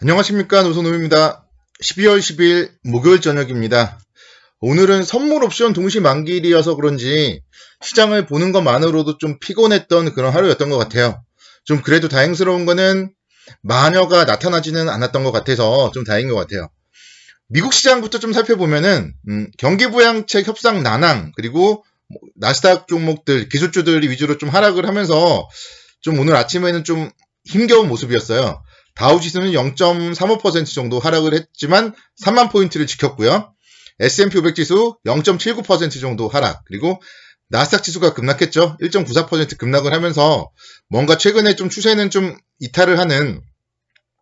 안녕하십니까, 노선호입니다. 12월 10일 목요일 저녁입니다. 오늘은 선물 옵션 동시 만기일이어서 그런지 시장을 보는 것만으로도 좀 피곤했던 그런 하루였던 것 같아요. 좀 그래도 다행스러운 거는 마녀가 나타나지는 않았던 것 같아서 좀 다행인 것 같아요. 미국 시장부터 좀 살펴보면은 경기부양책 협상 난항 그리고 나스닥 종목들 기술주들 위주로 좀 하락을 하면서 좀 오늘 아침에는 좀 힘겨운 모습이었어요. 다우지수는 0.35% 정도 하락을 했지만 3만 포인트를 지켰고요. S&P 500 지수 0.79% 정도 하락, 그리고 나스닥 지수가 급락했죠. 1.94% 급락을 하면서 뭔가 최근에 좀 추세는 좀 이탈을 하는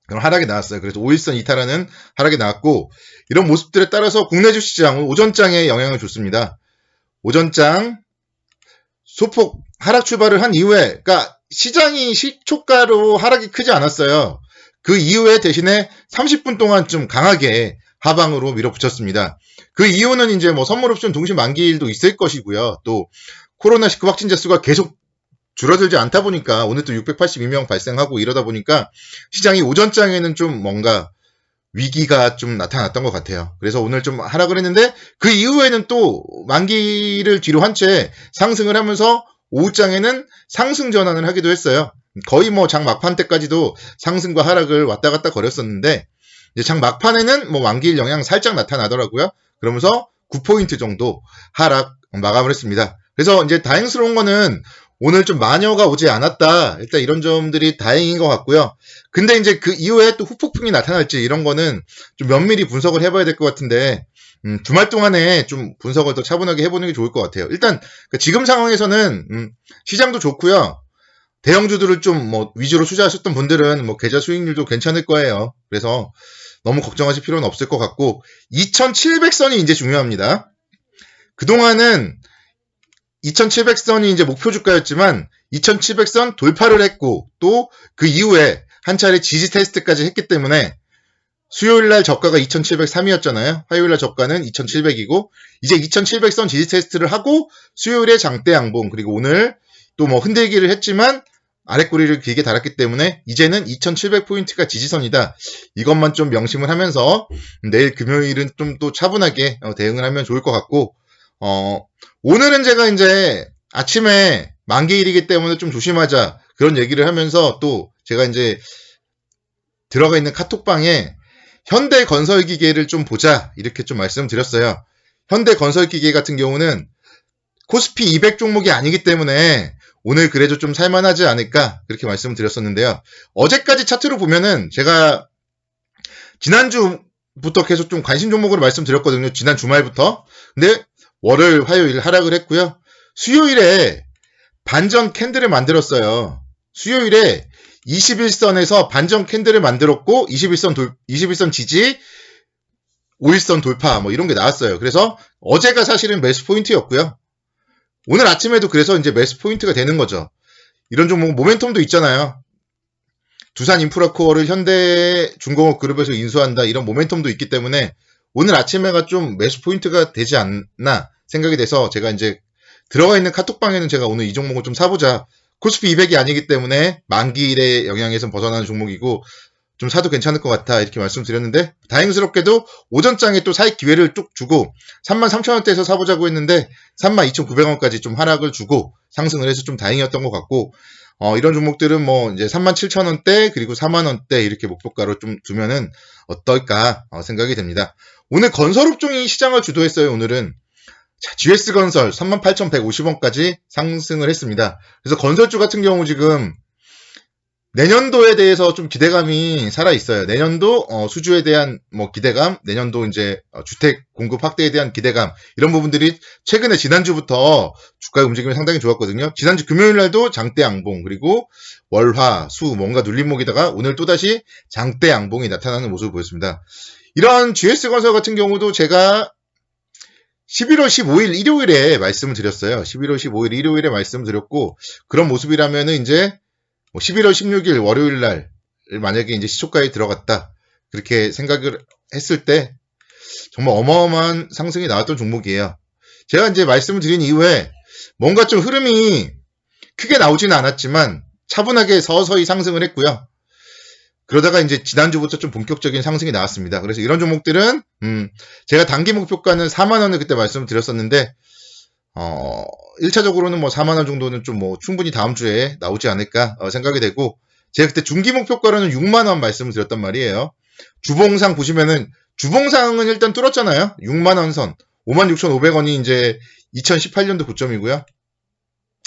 그런 하락이 나왔어요. 그래서 5일선 이탈하는 하락이 나왔고, 이런 모습들에 따라서 국내 주시장은 오전장에 영향을 줬습니다. 오전장 소폭 하락 출발을 한 이후에, 그러니까 시장이 시초가로 하락이 크지 않았어요. 그 이후에 대신에 30분 동안 좀 강하게 하방으로 밀어붙였습니다. 그 이유는 이제 뭐 선물 옵션 동시 만기일도 있을 것이고요. 또 코로나19 확진자 수가 계속 줄어들지 않다 보니까 오늘 또 682명 발생하고 이러다 보니까 시장이 오전장에는 좀 뭔가 위기가 좀 나타났던 것 같아요. 그래서 오늘 좀 하락을 했는데 그 이후에는 또 만기를 뒤로 한 채 상승을 하면서 오후장에는 상승 전환을 하기도 했어요. 거의 뭐 장 막판 때까지도 상승과 하락을 왔다 갔다 거렸었는데 이제 장 막판에는 뭐 만기일 영향 살짝 나타나더라고요. 그러면서 9포인트 정도 하락 마감을 했습니다. 그래서 이제 다행스러운 거는 오늘 좀 마녀가 오지 않았다. 일단 이런 점들이 다행인 것 같고요. 근데 이제 그 이후에 또 후폭풍이 나타날지 이런 거는 좀 면밀히 분석을 해봐야 될 것 같은데, 주말 동안에 좀 분석을 더 차분하게 해보는 게 좋을 것 같아요. 일단 지금 상황에서는 시장도 좋고요. 대형주들을 좀 뭐 위주로 투자하셨던 분들은 뭐 계좌 수익률도 괜찮을 거예요. 그래서 너무 걱정하실 필요는 없을 것 같고 2700선이 이제 중요합니다. 그동안은 2700선이 이제 목표 주가였지만 2700선 돌파를 했고 또 그 이후에 한 차례 지지 테스트까지 했기 때문에 수요일 날 저가가 2703이었잖아요. 화요일 날 저가는 2700이고 이제 2700선 지지 테스트를 하고 수요일에 장대 양봉 그리고 오늘 또 뭐 흔들기를 했지만 아랫꼬리를 길게 달았기 때문에 이제는 2700포인트가 지지선이다. 이것만 좀 명심을 하면서 내일 금요일은 좀 또 차분하게 대응을 하면 좋을 것 같고 오늘은 제가 이제 아침에 만기일이기 때문에 좀 조심하자 그런 얘기를 하면서 또 제가 이제 들어가 있는 카톡방에 현대건설기계를 좀 보자 이렇게 좀 말씀드렸어요. 현대건설기계 같은 경우는 코스피 200 종목이 아니기 때문에 오늘 그래도 좀 살만하지 않을까 그렇게 말씀드렸었는데요. 어제까지 차트로 보면은 제가 지난주부터 계속 좀 관심 종목으로 말씀드렸거든요. 지난 주말부터. 근데 월요일, 화요일 하락을 했고요. 수요일에 반전 캔들을 만들었어요. 수요일에 21선에서 반전 캔들을 만들었고 21선 지지, 5일선 돌파 뭐 이런 게 나왔어요. 그래서 어제가 사실은 매수 포인트였고요. 오늘 아침에도 그래서 이제 매수 포인트가 되는 거죠. 이런 종목 모멘텀도 있잖아요. 두산 인프라코어를 현대중공업 그룹에서 인수한다 이런 모멘텀도 있기 때문에 오늘 아침에가 좀 매수 포인트가 되지 않나 생각이 돼서 제가 이제 들어가 있는 카톡방에는 제가 오늘 이 종목을 좀 사보자. 코스피 200이 아니기 때문에 만기일의 영향에서 벗어나는 종목이고 좀 사도 괜찮을 것 같아 이렇게 말씀드렸는데 다행스럽게도 오전장에 또 살 기회를 쭉 주고 33,000원대에서 사보자고 했는데 32,900원까지 좀 하락을 주고 상승을 해서 좀 다행이었던 것 같고 이런 종목들은 뭐 이제 37,000원대 그리고 4만원대 이렇게 목표가로 좀 두면은 어떨까 생각이 됩니다. 오늘 건설업종이 시장을 주도했어요. 오늘은 자, GS건설 38,150원까지 상승을 했습니다. 그래서 건설주 같은 경우 지금 내년도에 대해서 좀 기대감이 살아있어요. 내년도 수주에 대한 뭐 기대감, 내년도 이제 주택 공급 확대에 대한 기대감 이런 부분들이 최근에 지난주부터 주가의 움직임이 상당히 좋았거든요. 지난주 금요일 날도 장대 양봉 그리고 월화, 수 뭔가 눌림목이다가 오늘 또다시 장대 양봉이 나타나는 모습을 보였습니다. 이런 GS건설 같은 경우도 제가 11월 15일 일요일에 말씀을 드렸어요. 11월 15일 일요일에 말씀을 드렸고 그런 모습이라면은 이제 11월 16일 월요일 날 만약에 이제 시초가에 들어갔다 그렇게 생각을 했을 때 정말 어마어마한 상승이 나왔던 종목이에요. 제가 이제 말씀을 드린 이후에 뭔가 좀 흐름이 크게 나오지는 않았지만 차분하게 서서히 상승을 했고요. 그러다가 이제 지난주부터 좀 본격적인 상승이 나왔습니다. 그래서 이런 종목들은 제가 단기 목표가는 4만 원을 그때 말씀을 드렸었는데 1차적으로는 뭐 4만 원 정도는 좀 뭐 충분히 다음 주에 나오지 않을까 생각이 되고, 제가 그때 중기 목표가로는 6만 원 말씀을 드렸단 말이에요. 주봉상 보시면은 주봉상은 일단 뚫었잖아요. 6만 원 선. 56,500원이 이제 2018년도 고점이고요.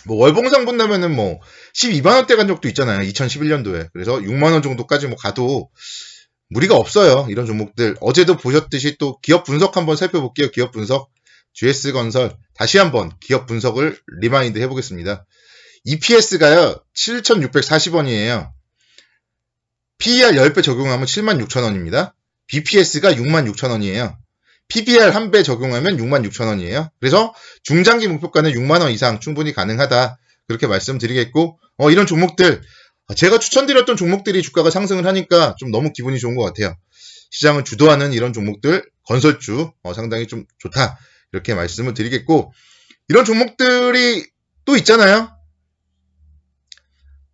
뭐 월봉상 본다면은 뭐 12만 원대 간 적도 있잖아요. 2011년도에. 그래서 6만 원 정도까지 뭐 가도 무리가 없어요. 이런 종목들. 어제도 보셨듯이 또 기업 분석 한번 살펴볼게요. 기업 분석. GS건설. 다시 한번 기업 분석을 리마인드 해보겠습니다. EPS가요. 7,640원이에요. PER 10배 적용하면 76,000원입니다. BPS가 66,000원이에요. PBR 1배 적용하면 66,000원이에요. 그래서 중장기 목표가는 6만원 이상 충분히 가능하다. 그렇게 말씀드리겠고, 이런 종목들, 제가 추천드렸던 종목들이 주가가 상승을 하니까 좀 너무 기분이 좋은 것 같아요. 시장을 주도하는 이런 종목들, 건설주, 상당히 좀 좋다. 이렇게 말씀을 드리겠고, 이런 종목들이 또 있잖아요.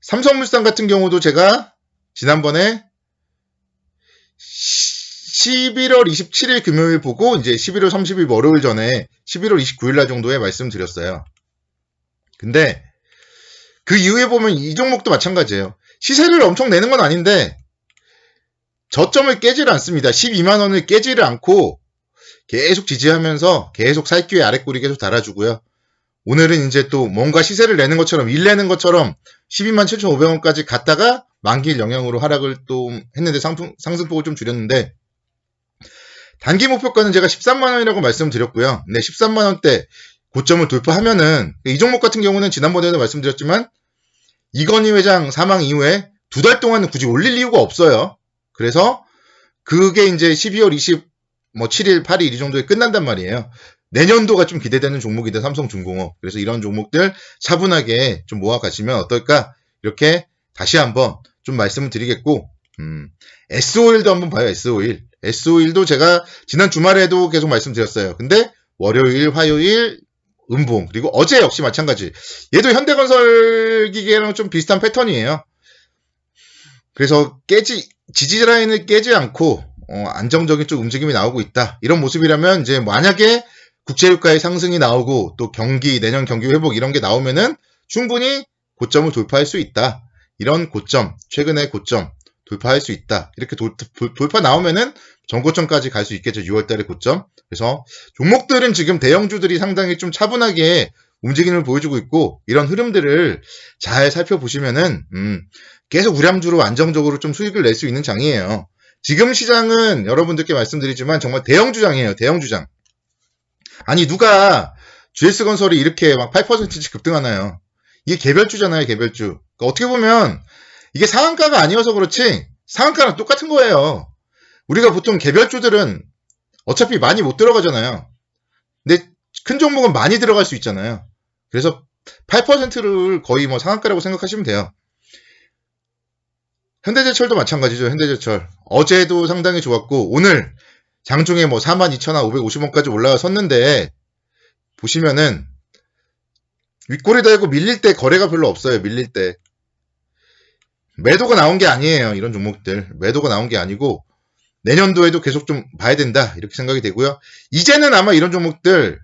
삼성물산 같은 경우도 제가 지난번에 11월 27일 금요일 보고 이제 11월 30일 월요일 전에 11월 29일 날 정도에 말씀드렸어요. 근데 그 이후에 보면 이 종목도 마찬가지예요. 시세를 엄청 내는 건 아닌데 저점을 깨지를 않습니다. 12만 원을 깨지를 않고 계속 지지하면서 계속 살 기회 아랫골이 계속 달아주고요. 오늘은 이제 또 뭔가 시세를 내는 것처럼 일 내는 것처럼 12만 7,500원까지 갔다가 만기일 영향으로 하락을 또 했는데 상승폭을 좀 줄였는데, 단기 목표가는 제가 13만 원이라고 말씀드렸고요. 근데 13만 원대 고점을 돌파하면은, 이 종목 같은 경우는 지난번에도 말씀드렸지만 이건희 회장 사망 이후에 2달 동안은 굳이 올릴 이유가 없어요. 그래서 그게 이제 12월 27일, 8일 이 정도에 끝난단 말이에요. 내년도가 좀 기대되는 종목이다, 삼성중공업. 그래서 이런 종목들 차분하게 좀 모아가시면 어떨까? 이렇게 다시 한번 좀 말씀을 드리겠고, S-오일도 한번 봐요, S-오일. S-오일도 제가 지난 주말에도 계속 말씀드렸어요. 근데 월요일, 화요일, 음봉, 그리고 어제 역시 마찬가지. 얘도 현대건설기계랑 좀 비슷한 패턴이에요. 그래서 지지 라인을 깨지 않고, 안정적인 좀 움직임이 나오고 있다. 이런 모습이라면 이제 만약에 국제유가의 상승이 나오고 또 내년 경기 회복 이런 게 나오면은 충분히 고점을 돌파할 수 있다. 이런 고점, 최근의 고점 돌파할 수 있다. 이렇게 돌파 나오면은 전고점까지 갈 수 있겠죠. 6월달의 고점. 그래서 종목들은 지금 대형주들이 상당히 좀 차분하게 움직임을 보여주고 있고, 이런 흐름들을 잘 살펴보시면은 계속 우량주로 안정적으로 좀 수익을 낼 수 있는 장이에요. 지금 시장은 여러분들께 말씀드리지만 정말 대형주장이에요. 대형주장. 아니 누가 GS건설이 이렇게 막 8%씩 급등하나요? 이게 개별주잖아요. 개별주. 그러니까 어떻게 보면 이게 상한가가 아니어서 그렇지 상한가랑 똑같은 거예요. 우리가 보통 개별주들은 어차피 많이 못 들어가잖아요. 근데 큰 종목은 많이 들어갈 수 있잖아요. 그래서 8%를 거의 뭐 상한가라고 생각하시면 돼요. 현대제철도 마찬가지죠. 현대제철. 어제도 상당히 좋았고 오늘 장중에 뭐 42,550원까지 올라섰는데 보시면은 윗꼬리 달고 밀릴 때 거래가 별로 없어요. 밀릴 때. 매도가 나온 게 아니에요. 이런 종목들. 매도가 나온 게 아니고 내년도에도 계속 좀 봐야 된다. 이렇게 생각이 되고요. 이제는 아마 이런 종목들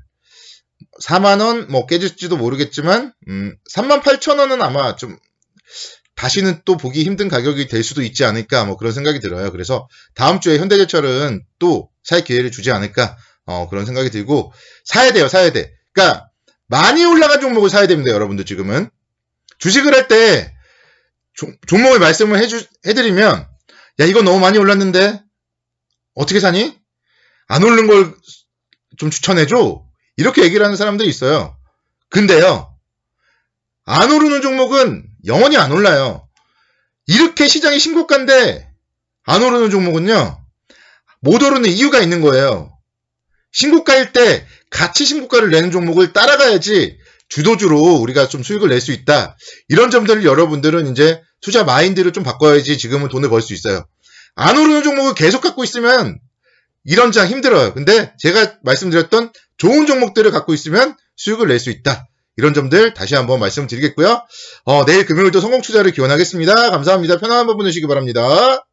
4만원 뭐 깨질지도 모르겠지만 38,000원은 아마 좀 다시는 또 보기 힘든 가격이 될 수도 있지 않을까 뭐 그런 생각이 들어요. 그래서 다음 주에 현대제철은 또 살 기회를 주지 않을까 그런 생각이 들고, 사야 돼요. 사야 돼. 그러니까 많이 올라간 종목을 사야 됩니다. 여러분들 지금은 주식을 할 때 종목을 말씀을 해드리면 야 이거 너무 많이 올랐는데 어떻게 사니? 안 오른 걸 좀 추천해줘. 이렇게 얘기를 하는 사람들이 있어요. 근데요. 안 오르는 종목은 영원히 안 올라요. 이렇게 시장이 신고가인데 안 오르는 종목은요. 못 오르는 이유가 있는 거예요. 신고가일 때 같이 신고가를 내는 종목을 따라가야지 주도주로 우리가 좀 수익을 낼 수 있다. 이런 점들을 여러분들은 이제 투자 마인드를 좀 바꿔야지 지금은 돈을 벌 수 있어요. 안 오르는 종목을 계속 갖고 있으면 이런 장 힘들어요. 근데 제가 말씀드렸던 좋은 종목들을 갖고 있으면 수익을 낼 수 있다. 이런 점들 다시 한번 말씀드리겠고요. 내일 금요일도 성공 투자를 기원하겠습니다. 감사합니다. 편안한 밤 보내시기 바랍니다.